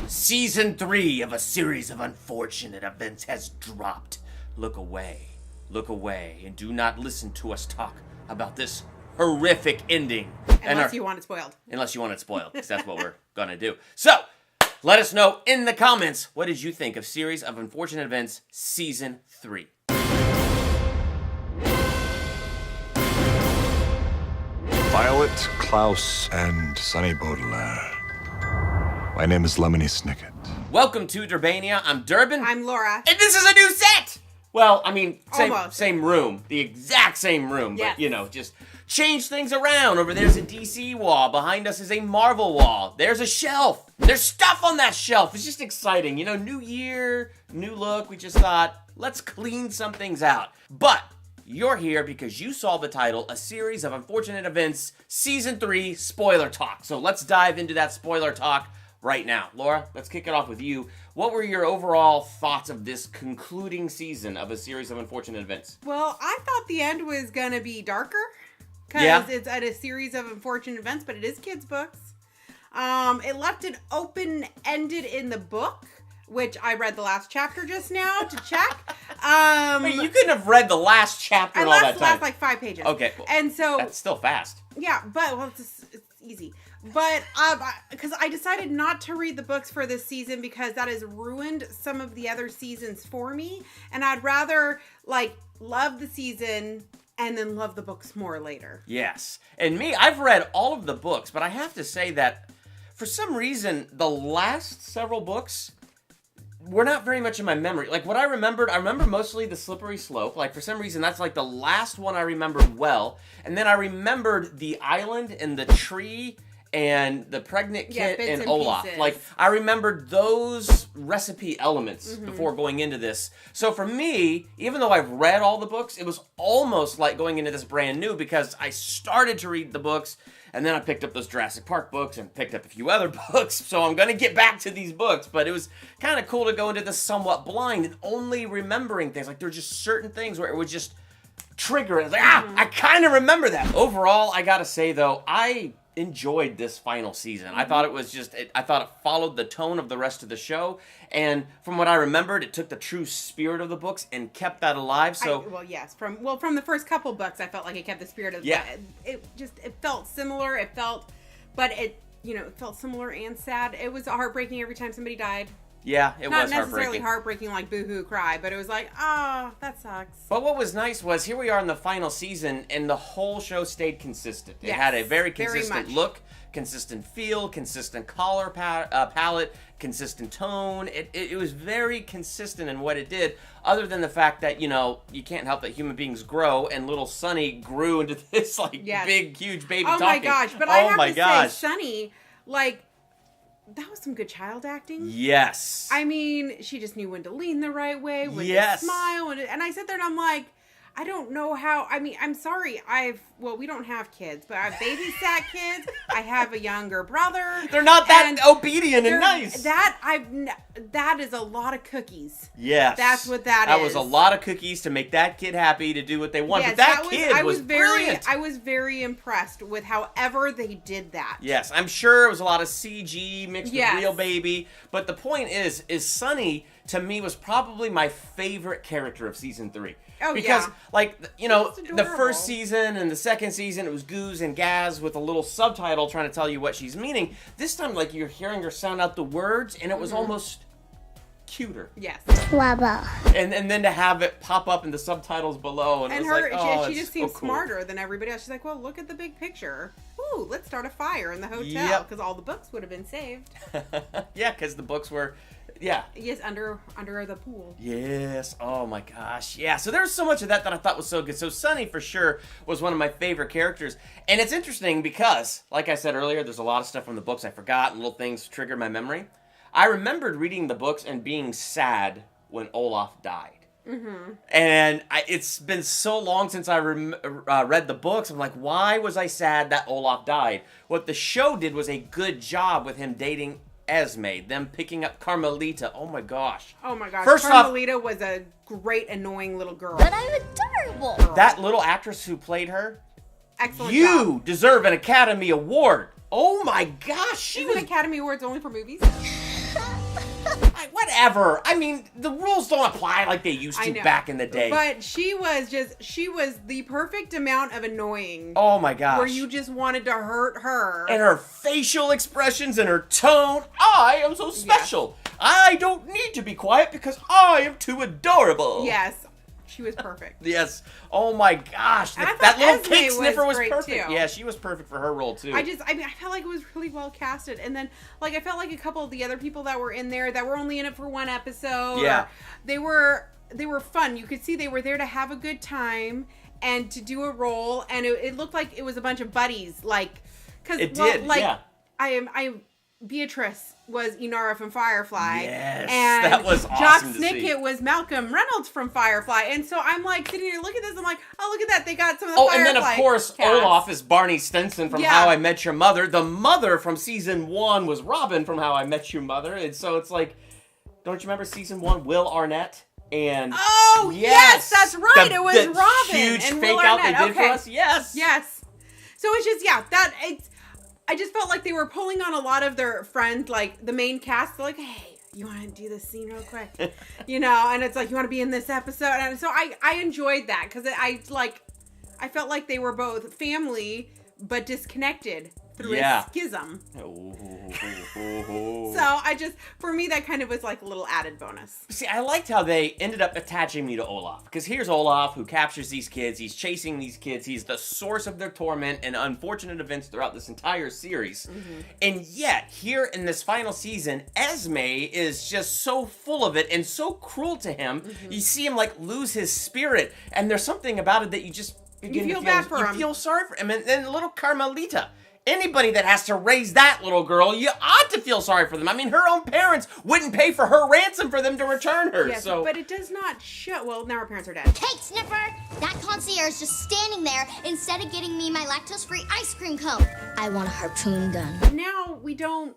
Season 3 of a series of unfortunate events has dropped. Look away, and do not listen to us talk about this horrific ending. Unless you want it spoiled. Unless you want it spoiled, because that's what we're gonna do. So, let us know in the comments, what did you think of Series of Unfortunate Events Season 3? Violet, Klaus, and Sonny Baudelaire. My name is Lemony Snicket. Welcome to Durbania. I'm Durbin. I'm Laura. And this is a new set! Well, I mean, Almost. same room. The exact same room. Yes. But, you know, just change things around. Over there's a DC wall. Behind us is a Marvel wall. There's a shelf. There's stuff on that shelf. It's just exciting. You know, new year, new look. We just thought, let's clean some things out. But you're here because you saw the title, A Series of Unfortunate Events, Season 3, Spoiler Talk. So let's dive into that spoiler talk right now. Laura, let's kick it off with you. What were your overall thoughts of this concluding season of A Series of Unfortunate Events? Well, I thought the end was going to be darker. Because it's at a series of unfortunate events, but it is kids' books. It left it open-ended in the book, which I read the last chapter just now to check. Wait, you couldn't have read the last chapter in all that time. last like 5 pages. Okay. Well, and so that's still fast. Yeah, but it's easy. But because I decided not to read the books for this season because that has ruined some of the other seasons for me, and I'd rather love the season and then love the books more later. Yes. And me, I've read all of the books, but I have to say that for some reason, the last several books were not very much in my memory. Like, what I remember mostly the Slippery Slope. Like, for some reason, that's like the last one I remembered well. And then I remembered the island and the tree and the pregnant kid and Olaf. Pieces. Like, I remembered those recipe elements before going into this. So for me, even though I've read all the books, it was almost like going into this brand new because I started to read the books and then I picked up those Jurassic Park books and picked up a few other books. So I'm going to get back to these books, but it was kind of cool to go into this somewhat blind and only remembering things. Like, there were just certain things where it would just trigger it. It's like, I kind of remember that. Overall, I got to say though, I enjoyed this final season. I thought it was I thought it followed the tone of the rest of the show, and from what I remembered, it took the true spirit of the books and kept that alive. So from the first couple books, I felt like it kept the spirit of the book. It felt similar. It felt similar and sad. It was heartbreaking every time somebody died. Yeah, it was not necessarily heartbreaking. Heartbreaking like boo-hoo cry, but it was like, oh, that sucks. But what was nice was here we are in the final season, and the whole show stayed consistent. It had a very consistent look, consistent feel, consistent color palette, consistent tone. It was very consistent in what it did, other than the fact that, you know, you can't help that human beings grow, and little Sonny grew into this, big, huge baby talking. Oh my gosh, but I have to say, Sonny, that was some good child acting. Yes. I mean, she just knew when to lean the right way, when to smile. And I sit there and I'm like, I don't know how. I mean, I'm sorry. We don't have kids, but I've babysat kids. I have a younger brother. They're not that obedient and nice. That is a lot of cookies. Yes. That's what that is. That was a lot of cookies to make that kid happy to do what they want. Yes, but that kid was brilliant. I was very impressed with however they did that. Yes, I'm sure it was a lot of CG mixed with real baby. But the point is Sonny, to me, was probably my favorite character of season 3. Oh, because, yeah. the first season and the second season, it was Goose and Gaz with a little subtitle trying to tell you what she's meaning. This time, you're hearing her sound out the words, and it was almost cuter. Yes. Flubber. And then to have it pop up in the subtitles below, and it was she just seems smarter than everybody else. She's like, well, look at the big picture. Ooh, let's start a fire in the hotel, because all the books would have been saved. Yeah, because the books were... Yeah. Yes, under the pool. Yes. Oh my gosh. Yeah. So there's so much of that I thought was so good. So Sonny for sure was one of my favorite characters. And it's interesting because, like I said earlier, there's a lot of stuff from the books I forgot and little things triggered my memory. I remembered reading the books and being sad when Olaf died. Mm-hmm. And it's been so long since I read the books. I'm like, why was I sad that Olaf died? What the show did was a good job with him dating Esme, them picking up Carmelita. Oh my gosh. First Carmelita was a great annoying little girl. But I'm adorable. That little actress who played her, excellent you job. Deserve an Academy Award. Oh my gosh, she Isn't was... Academy Awards only for movies? Whatever. I mean, the rules don't apply like they used to back in the day. But she was the perfect amount of annoying. Oh my gosh. Where you just wanted to hurt her. And her facial expressions and her tone. I am so special. Yes. I don't need to be quiet because I am too adorable. Yes. She was perfect. Yes. Oh my gosh. That little cake sniffer was perfect. Too. Yeah, she was perfect for her role too. I felt like it was really well casted. And then I felt like a couple of the other people that were in there that were only in it for one episode. Yeah. They were fun. You could see they were there to have a good time and to do a role, and it looked like it was a bunch of buddies, Beatrice was Inara from Firefly. Yes, and that was awesome Jock to Snicket see. was Malcolm Reynolds from Firefly. And so I'm sitting here looking at this, I'm like, oh, look at that. They got some of the Firefly and then of course cast. Olaf is Barney Stinson from How I Met Your Mother. The mother from season 1 was Robin from How I Met Your Mother. And so it's like, don't you remember season 1, Will Arnett? And oh, yes, that's right. It was Robin. Huge and fake Will out Arnett. they did for us. Yes. So it's just, I just felt like they were pulling on a lot of their friends, like the main cast. They're like, hey, you want to do this scene real quick? And it's like, you want to be in this episode? And so I enjoyed that because I felt like they were both family but disconnected through a schism. So for me, that kind of was like a little added bonus. See, I liked how they ended up attaching me to Olaf. Because here's Olaf who captures these kids. He's chasing these kids. He's the source of their torment and unfortunate events throughout this entire series. Mm-hmm. And yet, here in this final season, Esme is just so full of it and so cruel to him. Mm-hmm. You see him lose his spirit. And there's something about it that you just begin to feel bad for him. You feel sorry for him. And then little Carmelita. Anybody that has to raise that little girl, you ought to feel sorry for them. I mean, her own parents wouldn't pay for her ransom for them to return her. Yes, so. But it does not show. Well, now her parents are dead. Cake sniffer! That concierge just standing there instead of getting me my lactose-free ice cream cone. I want a harpoon gun. Now we don't,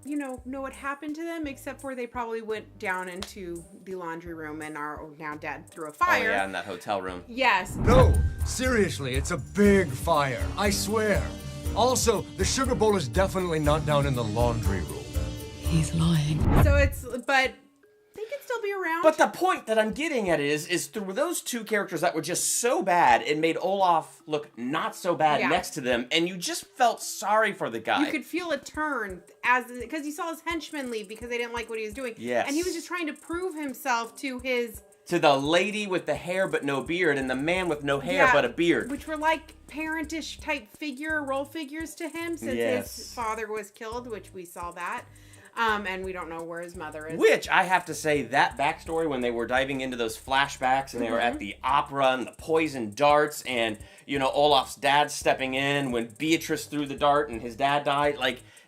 know what happened to them, except for they probably went down into the laundry room and are now dead through a fire. Oh, yeah, in that hotel room. Yes. No, seriously, it's a big fire. I swear. Also, the sugar bowl is definitely not down in the laundry room. He's lying. So but they can still be around. But the point that I'm getting at is through those two characters that were just so bad, it made Olaf look not so bad next to them, and you just felt sorry for the guy. You could feel a turn because you saw his henchmen leave because they didn't like what he was doing. Yes. And he was just trying to prove himself to the lady with the hair but no beard, and the man with no hair but a beard. Which were like parentish type role figures to him since his father was killed, which we saw that. And we don't know where his mother is. Which, I have to say, that backstory when they were diving into those flashbacks and they were at the opera and the poison darts and, Olaf's dad stepping in when Beatrice threw the dart and his dad died,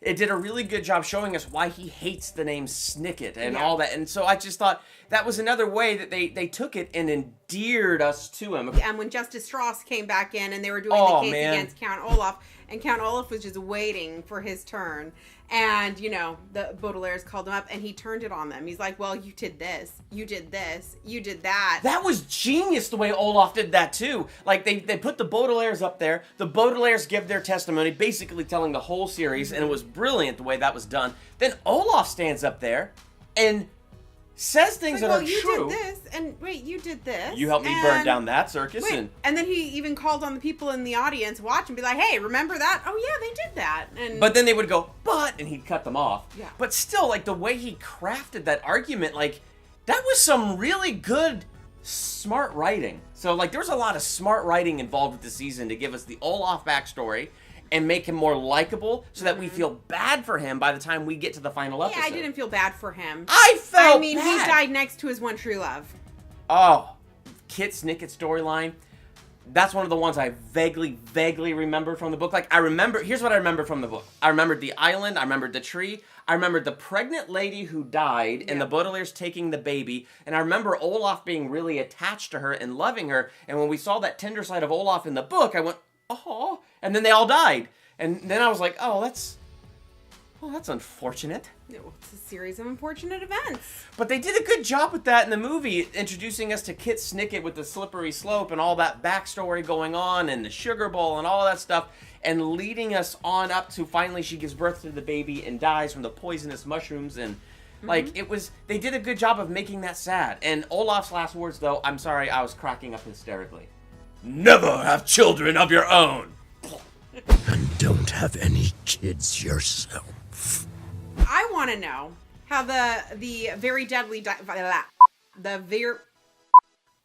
it did a really good job showing us why he hates the name Snicket and all that. And so I just thought that was another way that they took it and endeared us to him. And when Justice Strauss came back in and they were doing the case against Count Olaf, and Count Olaf was just waiting for his turn. And, the Baudelaires called him up and he turned it on them. He's like, well, you did this, you did this, you did that. That was genius the way Olaf did that too. They put the Baudelaires up there. The Baudelaires give their testimony, basically telling the whole series, and it was brilliant the way that was done. Then Olaf stands up there and says things that are true. You did this, and wait, you did this. You helped me burn down that circus. And then he even called on the people in the audience watch and be like, hey, remember that? Oh, yeah, they did that. But then they would go, and he'd cut them off. Yeah. But still, the way he crafted that argument, that was some really good, smart writing. So, there was a lot of smart writing involved with the season to give us the Olaf backstory and make him more likable so that we feel bad for him by the time we get to the final episode. Yeah, I didn't feel bad for him. I felt bad. He died next to his one true love. Oh, Kit Snicket storyline. That's one of the ones I vaguely remember from the book. Here's what I remember from the book. I remembered the island. I remembered the tree. I remembered the pregnant lady who died and the Baudelaires taking the baby. And I remember Olaf being really attached to her and loving her. And when we saw that tender side of Olaf in the book, I went, oh, and then they all died. And then I was like, that's unfortunate. It's a series of unfortunate events. But they did a good job with that in the movie, introducing us to Kit Snicket with the slippery slope and all that backstory going on and the sugar bowl and all that stuff, and leading us on up to finally she gives birth to the baby and dies from the poisonous mushrooms. And Like, they did a good job of making that sad. And Olaf's last words, though, I'm sorry, I was cracking up hysterically. Never have children of your own. And don't have any kids yourself. I want to know how the very deadly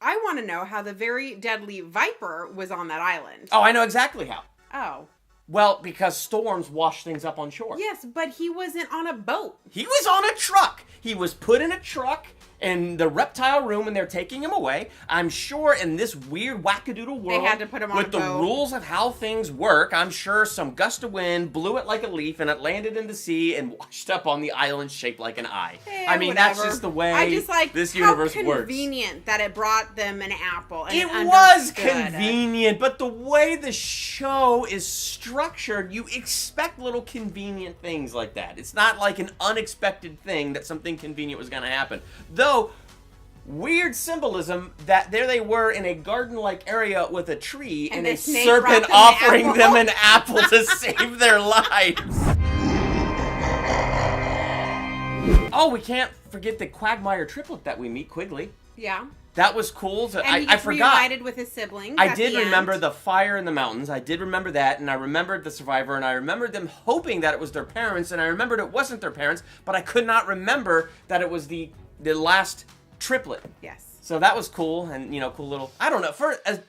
I want to know how the very deadly viper was on that island. Oh, I know exactly how. Oh. Well, because storms wash things up on shore. Yes, but he wasn't on a boat. He was on a truck. He was put in a truck in the reptile room and they're taking him away. I'm sure in this weird wackadoodle world, they had to put him on with a the boat. rules of how things work, I'm sure some gust of wind blew it like a leaf and it landed in the sea and washed up on the island shaped like an eye. I mean, whatever. that's just the way I just like this universe how works. Convenient that it brought them an apple. And It was understood. convenient, but the way the show is structured, you expect little convenient things like that. It's not like an unexpected thing that something convenient was going to happen. Though, weird symbolism that there they were in a garden-like area with a tree and the a snake serpent brought them offering an them an apple to save their lives. Oh, we can't forget the Quagmire triplet that we meet, Quigley. Yeah. That was cool. And he I gets forgot. reunited with his siblings. I at did the remember end. the fire in the mountains. I did remember that, and I remembered the survivor, and I remembered them hoping that it was their parents, and I remembered it wasn't their parents, but I could not remember that it was the last triplet. Yes. So that was cool, and, you know, cool little... I don't know. For a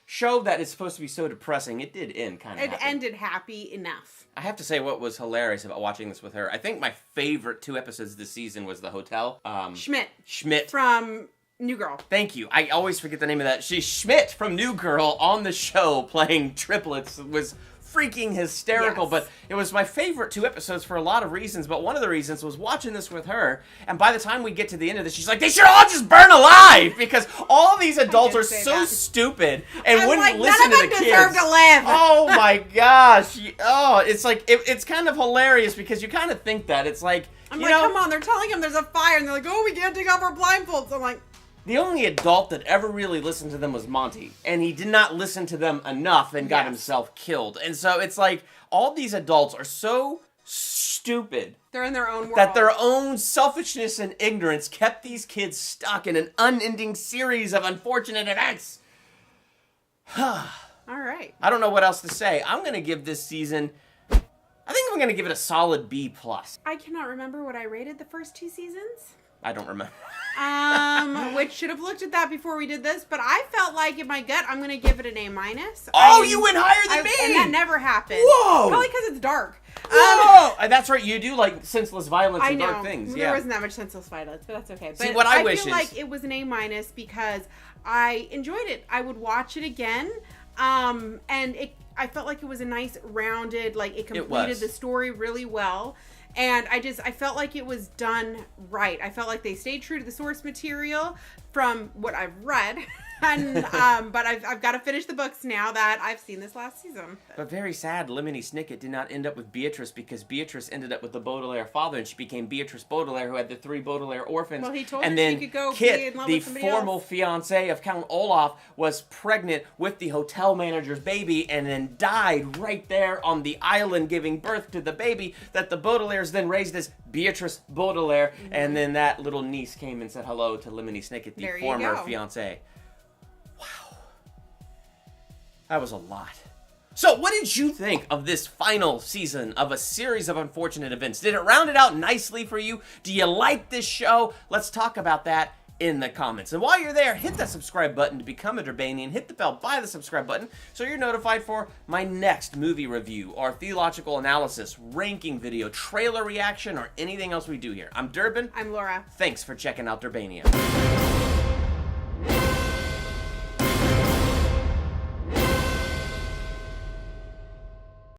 show that is supposed to be so depressing, it did end kind of It ended happy enough. I have to say what was hilarious about watching this with her, I think my favorite 2 episodes this season was the hotel. Schmidt. From New Girl. Thank you. I always forget the name of that. She's Schmidt from New Girl on the show playing triplets. It was freaking hysterical, Yes. but it was my favorite 2 episodes for a lot of reasons, but one of the reasons was watching this with her, and by the time we get to the end of this, she's like, they should all just burn alive, because all these adults did are say so that. stupid, and I'm wouldn't like, listen none to of the them kids. deserve to live. Oh my gosh. It's like, it's kind of hilarious, because you kind of think that. It's like, I'm you like, know, come on, they're telling him there's a fire, and they're like, oh, we can't take off our blindfolds. I'm like, the only adult that ever really listened to them was Monty, and he did not listen to them enough and got Yes. himself killed. And so it's like, all these adults are so stupid they're in their own world. that their own selfishness and ignorance kept these kids stuck in an unending series of unfortunate events. All right. I don't know what else to say. I'm going to give this season, I think I'm going to give it a solid B+. I cannot remember what I rated the first 2 seasons. I don't remember. Which should have looked at that before we did this, but I felt like in my gut I'm gonna give it an A-. Oh, you went higher than me! And that never happened. Whoa! Probably because it's dark. Whoa! That's right, you do like senseless violence I and know. dark things. There Yeah. wasn't that much senseless violence, but that's okay. See, But what I wish feel is- like it was an A- because I enjoyed it. I would watch it again. And I felt like it was a nice rounded, like it completed was. the story really well. And I felt like it was done right. I felt like they stayed true to the source material from what I've read. And but I've got to finish the books now that I've seen this last season. But very sad, Lemony Snicket did not end up with Beatrice because Beatrice ended up with the Baudelaire father, and she became Beatrice Baudelaire, who had the 3 Baudelaire orphans. Well, he told and her then she could go be Kit, in love the with somebody formal else. fiance of Count Olaf, was pregnant with the hotel manager's baby, and then died right there on the island, giving birth to the baby that the Baudelaires then raised as Beatrice Baudelaire, and then that little niece came and said hello to Lemony Snicket, the There you former go. fiance. That was a lot. So, what did you think of this final season of a series of unfortunate events? Did it round it out nicely for you? Do you like this show? Let's talk about that in the comments. And while you're there, hit that subscribe button to become a Durbanian. Hit the bell by the subscribe button so you're notified for my next movie review, or theological analysis, ranking video, trailer reaction, or anything else we do here. I'm Durbin. I'm Laura. Thanks for checking out Durbania.